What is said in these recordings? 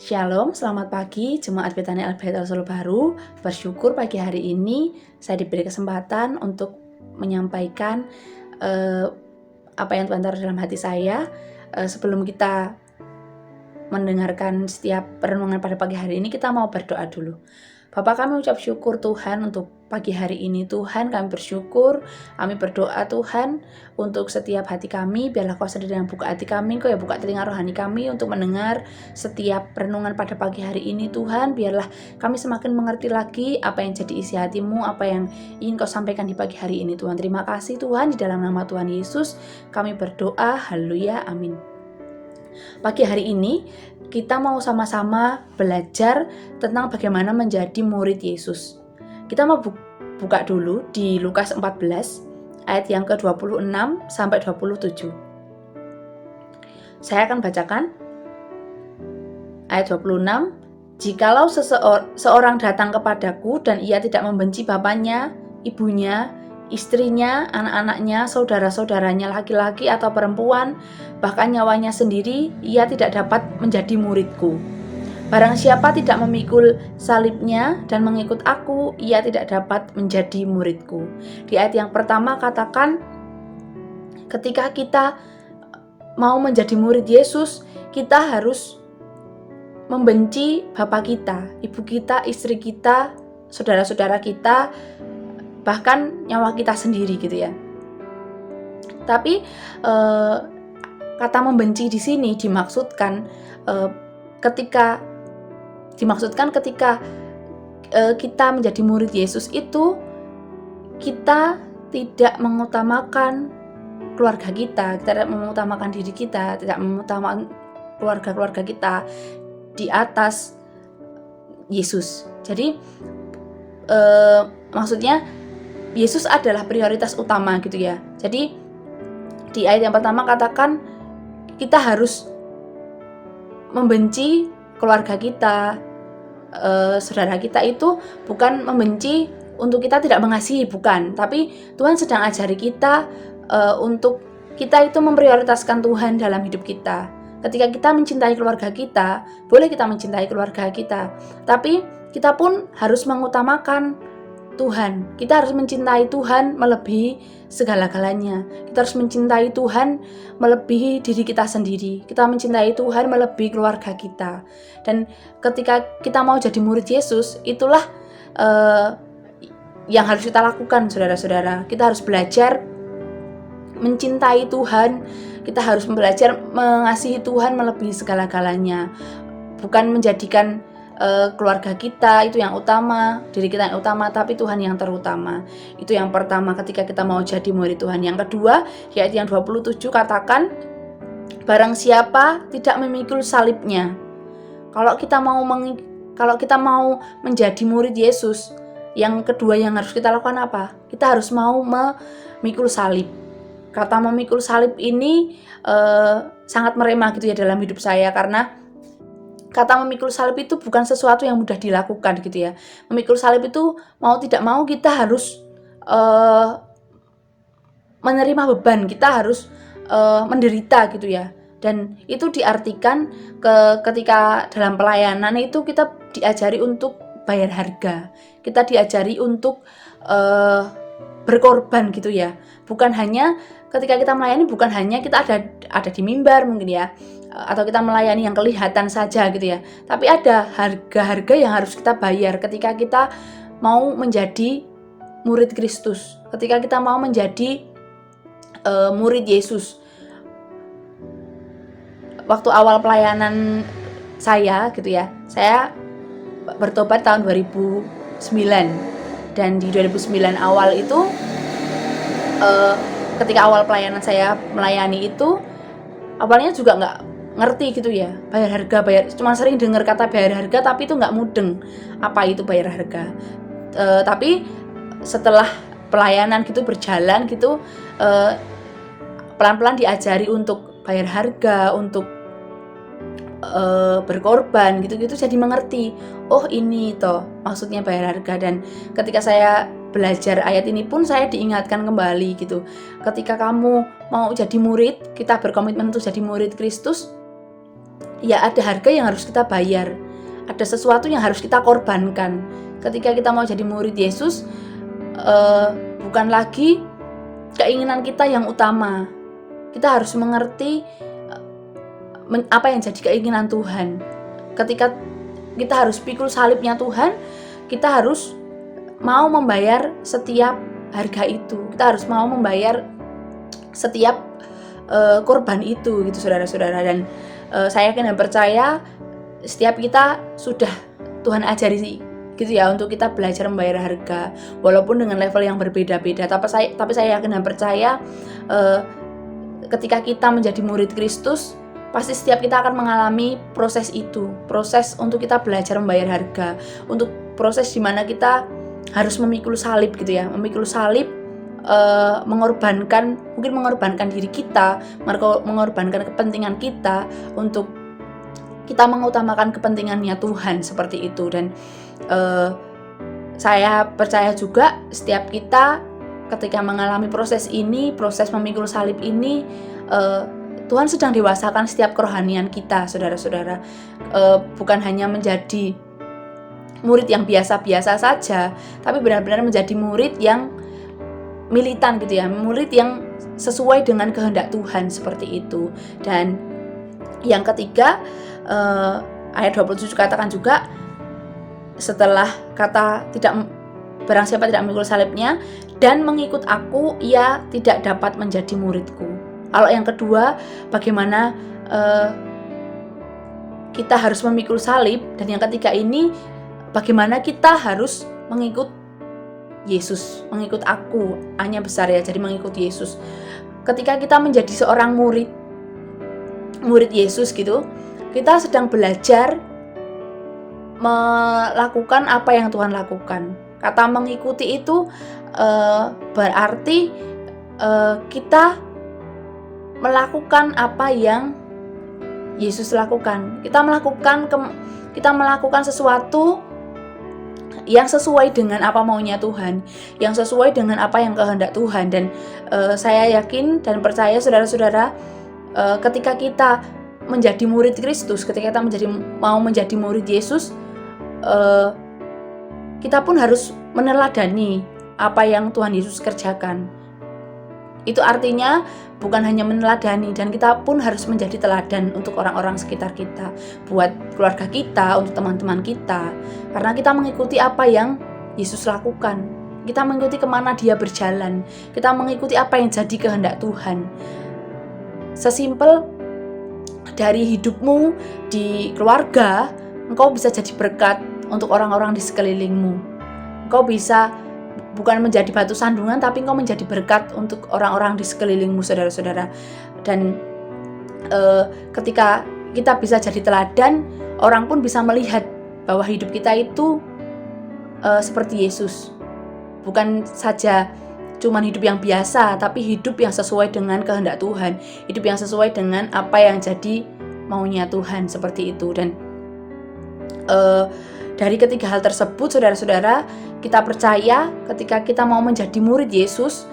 Shalom, selamat pagi Jemaat Betani Al-Baitul Solo Baru. Bersyukur pagi hari ini saya diberi kesempatan untuk menyampaikan apa yang Tuhan taruh dalam hati saya. Sebelum kita mendengarkan setiap renungan pada pagi hari ini, kita mau berdoa dulu. Bapa, kami ucap syukur Tuhan untuk pagi hari ini. Tuhan, kami bersyukur, kami berdoa Tuhan untuk setiap hati kami. Biarlah Kau sendiri yang buka hati kami, Kau yang buka telinga rohani kami untuk mendengar setiap renungan pada pagi hari ini Tuhan. Biarlah kami semakin mengerti lagi apa yang jadi isi hati-Mu, apa yang ingin Kau sampaikan di pagi hari ini Tuhan. Terima kasih Tuhan, di dalam nama Tuhan Yesus kami berdoa, haleluya, amin. Pagi hari ini kita mau sama-sama belajar tentang bagaimana menjadi murid Yesus. Kita mau buka dulu di Lukas 14 ayat yang ke-26 sampai 27. Saya akan bacakan ayat 26. Jikalau seorang datang kepadaku dan ia tidak membenci bapaknya, ibunya, istrinya, anak-anaknya, saudara-saudaranya laki-laki atau perempuan, bahkan nyawanya sendiri, ia tidak dapat menjadi muridku. Barang siapa tidak memikul salibnya dan mengikut aku, ia tidak dapat menjadi muridku. Di ayat yang pertama katakan, ketika kita mau menjadi murid Yesus, kita harus membenci bapak kita, ibu kita, istri kita, saudara-saudara kita, bahkan nyawa kita sendiri gitu ya. Tapi kata membenci di sini dimaksudkan ketika kita menjadi murid Yesus itu kita tidak mengutamakan keluarga kita, tidak mengutamakan diri kita, tidak mengutamakan keluarga kita di atas Yesus. Jadi maksudnya Yesus adalah prioritas utama gitu ya. Jadi di ayat yang pertama katakan kita harus membenci keluarga kita, saudara kita, itu bukan membenci untuk kita tidak mengasihi, bukan. Tapi Tuhan sedang ajari kita untuk kita itu memprioritaskan Tuhan dalam hidup kita. Ketika kita mencintai keluarga kita, boleh kita mencintai keluarga kita, tapi kita pun harus mengutamakan Tuhan. Kita harus mencintai Tuhan melebihi segala-galanya. Kita harus mencintai Tuhan melebihi diri kita sendiri. Kita mencintai Tuhan melebihi keluarga kita. Dan ketika kita mau jadi murid Yesus, itulah yang harus kita lakukan, saudara-saudara. Kita harus belajar mencintai Tuhan. Kita harus belajar mengasihi Tuhan melebihi segala-galanya. Bukan menjadikan keluarga kita itu yang utama, diri kita yang utama, tapi Tuhan yang terutama. Itu yang pertama ketika kita mau jadi murid Tuhan. Yang kedua, di ayat yang 27 katakan, barang siapa tidak memikul salibnya. Kalau kita mau menjadi murid Yesus, yang kedua yang harus kita lakukan apa? Kita harus mau memikul salib. Kata memikul salib ini sangat merema gitu ya dalam hidup saya, karena kata memikul salib itu bukan sesuatu yang mudah dilakukan gitu ya. Memikul salib itu mau tidak mau kita harus menerima beban, kita harus menderita gitu ya. Dan itu diartikan ketika dalam pelayanan itu kita diajari untuk bayar harga. Kita diajari untuk berkorban gitu ya. Bukan hanya ketika kita melayani, bukan hanya kita ada di mimbar mungkin ya, atau kita melayani yang kelihatan saja gitu ya. Tapi ada harga-harga yang harus kita bayar ketika kita mau menjadi murid Kristus, ketika kita mau menjadi murid Yesus. Waktu awal pelayanan saya gitu ya, saya bertobat tahun 2009, dan di 2009 awal itu ketika awal pelayanan saya melayani itu, awalnya juga nggak ngerti gitu ya, bayar harga, cuma sering dengar kata bayar harga, tapi itu nggak mudeng apa itu bayar harga. Tapi setelah pelayanan gitu berjalan gitu, pelan-pelan diajari untuk bayar harga, untuk berkorban gitu-gitu, jadi mengerti, oh ini toh maksudnya bayar harga. Dan ketika saya belajar ayat ini pun saya diingatkan kembali gitu, ketika kamu mau jadi murid, kita berkomitmen untuk jadi murid Kristus, ya ada harga yang harus kita bayar, ada sesuatu yang harus kita korbankan. Ketika kita mau jadi murid Yesus, bukan lagi keinginan kita yang utama. Kita harus mengerti apa yang jadi keinginan Tuhan. Ketika kita harus pikul salibnya Tuhan, kita harus mau membayar setiap harga itu. Kita harus mau membayar setiap korban itu, gitu saudara-saudara. Dan saya yakin dan percaya setiap kita sudah Tuhan ajari gitu ya, untuk kita belajar membayar harga, walaupun dengan level yang berbeda-beda. Tapi saya yakin dan percaya ketika kita menjadi murid Kristus, pasti setiap kita akan mengalami proses itu, proses untuk kita belajar membayar harga, untuk proses dimana kita harus memikul salib gitu ya, memikul salib, mengorbankan diri kita, mengorbankan kepentingan kita untuk kita mengutamakan kepentingannya Tuhan, seperti itu. Dan saya percaya juga setiap kita ketika mengalami proses ini, proses memikul salib ini, Tuhan sedang dewasakan setiap kerohanian kita, saudara-saudara. Bukan hanya menjadi murid yang biasa-biasa saja, tapi benar-benar menjadi murid yang militan gitu ya, murid yang sesuai dengan kehendak Tuhan, seperti itu. Dan yang ketiga, ayat 27 katakan juga, setelah kata barang siapa tidak memikul salibnya dan mengikut aku, ia tidak dapat menjadi muridku. Kalau yang kedua, bagaimana kita harus memikul salib, dan yang ketiga ini bagaimana kita harus mengikut Yesus, mengikut aku, hanya besar ya, jadi mengikut Yesus. Ketika kita menjadi seorang murid Yesus gitu, kita sedang belajar melakukan apa yang Tuhan lakukan. Kata mengikuti itu berarti kita melakukan apa yang Yesus lakukan. Kita melakukan sesuatu yang sesuai dengan apa maunya Tuhan, yang sesuai dengan apa yang kehendak Tuhan. Dan saya yakin dan percaya saudara-saudara, ketika kita menjadi murid Kristus, ketika kita mau menjadi murid Yesus, kita pun harus meneladani apa yang Tuhan Yesus kerjakan. Itu artinya bukan hanya meneladani, dan kita pun harus menjadi teladan untuk orang-orang sekitar kita, buat keluarga kita, untuk teman-teman kita. Karena kita mengikuti apa yang Yesus lakukan, kita mengikuti kemana dia berjalan, kita mengikuti apa yang jadi kehendak Tuhan. Sesimpel dari hidupmu di keluarga, engkau bisa jadi berkat untuk orang-orang di sekelilingmu. Engkau bisa bukan menjadi batu sandungan, tapi engkau menjadi berkat untuk orang-orang di sekelilingmu, saudara-saudara. Dan ketika kita bisa jadi teladan, orang pun bisa melihat bahwa hidup kita itu seperti Yesus. Bukan saja cuman hidup yang biasa, tapi hidup yang sesuai dengan kehendak Tuhan, hidup yang sesuai dengan apa yang jadi maunya Tuhan, seperti itu. Dan dari ketiga hal tersebut, saudara-saudara, kita percaya ketika kita mau menjadi murid Yesus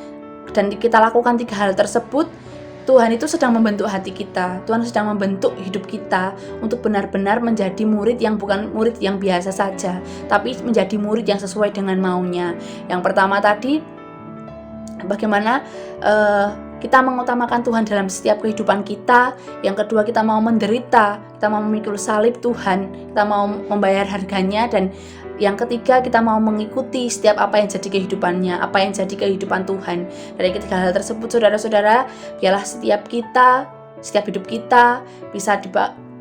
dan kita lakukan tiga hal tersebut, Tuhan itu sedang membentuk hati kita, Tuhan sedang membentuk hidup kita untuk benar-benar menjadi murid yang bukan murid yang biasa saja, tapi menjadi murid yang sesuai dengan maunya. Yang pertama tadi, bagaimana kita mengutamakan Tuhan dalam setiap kehidupan kita. Yang kedua, kita mau menderita, kita mau memikul salib Tuhan, kita mau membayar harganya. Dan yang ketiga, kita mau mengikuti setiap apa yang jadi kehidupannya, apa yang jadi kehidupan Tuhan. Dari ketiga hal tersebut, saudara-saudara, biarlah setiap hidup kita bisa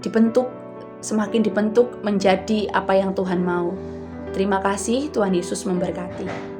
dibentuk, semakin dibentuk menjadi apa yang Tuhan mau. Terima kasih, Tuhan Yesus memberkati.